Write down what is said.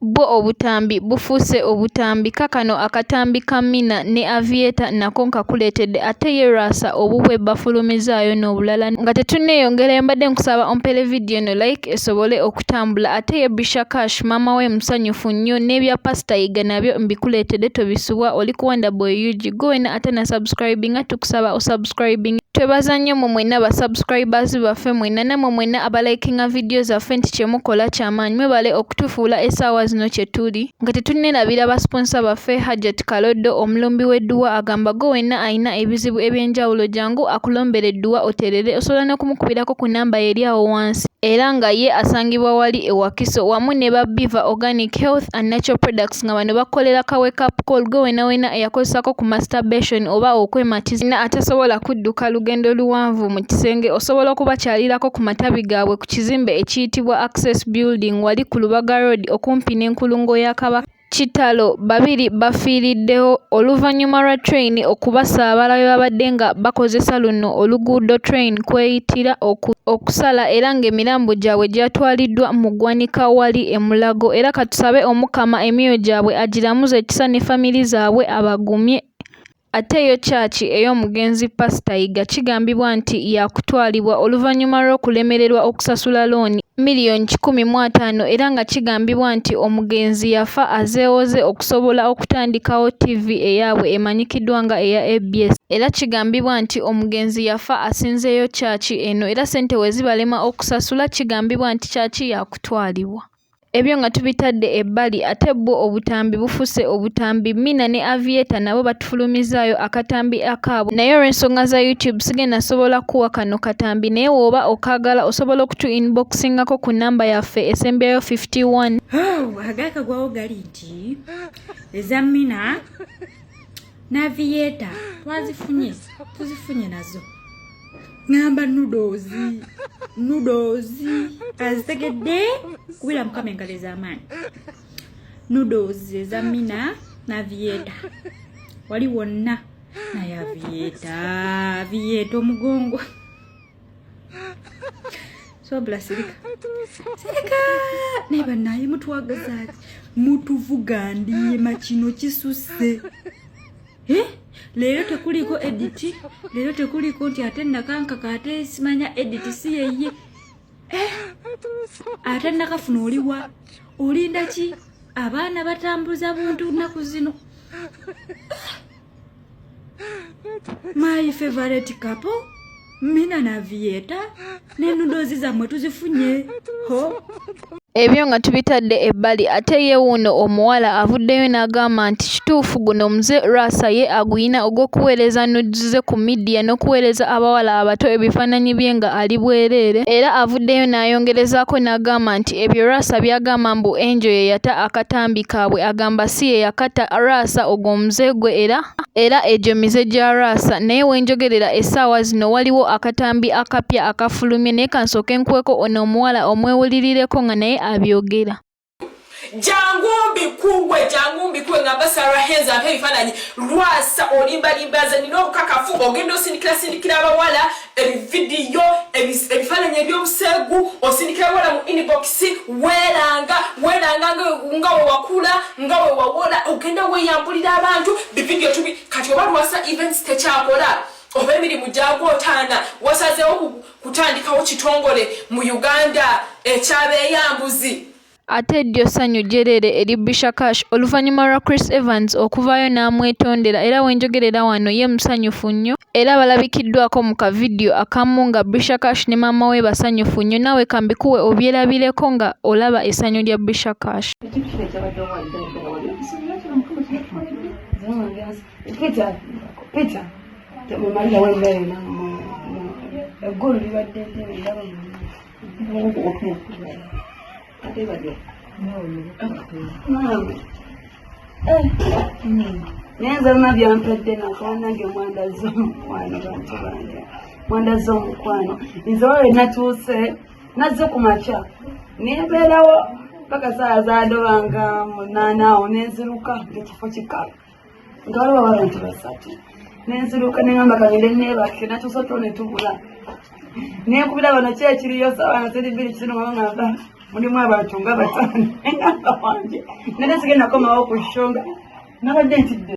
Bwo obutambi bufuuse obutambi kakano akatambi ka Mina ne Aviator nako nkakuleetedde ate ye Lwasa obubwe bafulumizaayo n'obulala nga tetunneeyongera mbadde nkusaba ompere vidiyo no like esobole okutambula ate ye Bishakash maama we musanyufu nnyo n'ebya Pastor Yiga nabyo mbikuleetedde tobisubwa oli ku Wonderboy UG gwena ate na subscribinga tukusaba osubscribing twebaza nnyo mu mwenna ba subscribers baffe mwenna namwe mwenna abalikinga vidiyo zaffe nti kyemukola kyamaanyi mwebale okutufuula essaawa zino kye tuli nga tetunnerabira basponsa baffe Hajat Kaloddo omulumbi w'edduwa agamba go wenna alina ebizibu eby'enjawulo jangu akulombera edduwa oterere osobola n'okumukubirako ku namba eri awo wansi era nga ye asangibwa wali ewakiso wamu ne ba Biva Organic Health and Natural Products nga bano bakolera ka wake up call go wenna eyakozesako ku masturbation oba okwematiza atasobola kudduka lugendo luwanvu mu kisenge osobola okubakyalirako ku matabi gaabwe ku kizimbe ekiyitibwa Access Building wali ku Lubaga Road okumpi n'enkulungo ya Kabaka Kitalo babiri bafiridewo oluvannyuma lwa train okubasaabala bwe babadde nga bakozesa luno oluguudo train kweyitira okusala era ng'emirambo gyabwe gyatwaliddwa mu ggwanika wali e Mulago era katusabe Omukama emyoyo gyabwe agiramuze ekisa ne famiri zaabwe abagumye. Ate yo chachi ey'omugenzi Pastor Yiga kigambibwa nti yakutwalibwa oluvannyuma lw'okulemererwa okusasula looni $150,000 era nga kigambibwa nti omugenzi yafa azeewoze okusobola okutandikawo TV eyaabwe emanyikiddwa nga eya ABS era kigambibwa nti omugenzi yafa asinzeeyo chachi eno era ssente we zibalema okusasula kigambibwa nti chachi yakutwalibwa. Ebyo nga tubitadde ebbali ate bwo obutambi bufuuse obutambi Mina ne Aviator nabo batufulumizaayo akatambi akaabwe naye olw'ensonga za YouTube sigenda sobola kuwa kano katambi naye wooba okaagala osobola okutu inboxingako ku namba yaffe esembyayo 51. Agakagwawo gali nti eza Mina ne Aviator tuzifunye nazo ngamba noodles azitegedde kubira Mukama engalo ez'amaanyi noodles eza Mina na Aviator wali wonna naye Aviator omugongo sobula sirika naye bannaye mutuwagazaaki mutuvugandiye makino kisuse leero tekuliko edit leero tekuliko nti ate nakankaka ate simanya edit si yeye ate nakafuna oliwa olinda ki abaana batambuza buntu nnaku zino my favorite couple Mina na Aviator n'ennudozi zammwe tuzifunye ho. Ebyo nga tubitadde ebbali ate ye wuno omuwala avuddeyo n'agamba nti kituufu guno muze Lwasa ye aguyina ogw'okuweereza nudes ze ku media n'okuweereza abawala abato ebifaananyi bye nga ali bwereere era avuddeyo n'ayongerezaako n'agamba nti ebyo Lwasa by'agamba mbu Angel ye yata akatambi kaabwe agamba si ye yakata Lwasa ogwo muze gwe era egyo mize gya Lwasa naye wenjogerera essaawa zino waliwo akatambi akapya akafulumye naye kansooke nkuweko ono omuwala omwewulirireko nga naye abyogera. Jangu mbikuwe nga basara henza mpe bifananyi Lwasa olimbalimbaza nino okakafu ogenda osindikira abawala ebividiyo ebifananyi eby'obusegu osindikira abawala mu inbox weranga nga wakula nga wawola ogenda weyambulira abantu bividiyo tubi kati oba Lwasa events tekyakola oba emirimu gyagwotaana wasazeewo kutandikawo kitongole mu Uganda ekyabeeyambuzi. Ate ddyo ssanyu gyereere eri Bishakash oluvannyuma lwa Chris Evans okuvaayo n'amwetondera era wenjogerera wano ye musanyufu nnyo era balabikiddwako mu kavidiyo akamu nga Bishakash ne maama we basanyufu nnyo naawe kambikuwe obyerabireko nga olaba essanyu lya Bishakash. Nenza mabyampedde nakanange mwanda z'omukwano nzowe natuuse nazze ku makya nembeerawo paka saa zadobanga munaana awo nenziruka ng'ekifo kikalu nga waliwo abantu basatu nenziruka nengamba kagende neebake natuusa tuwo ne tubula nenkubira bano ki ekiriyo sawa na 2 kino ngamba mulimu abantu nga batano nga wanje nene sigenda komawo ku shonga nabadde ntidde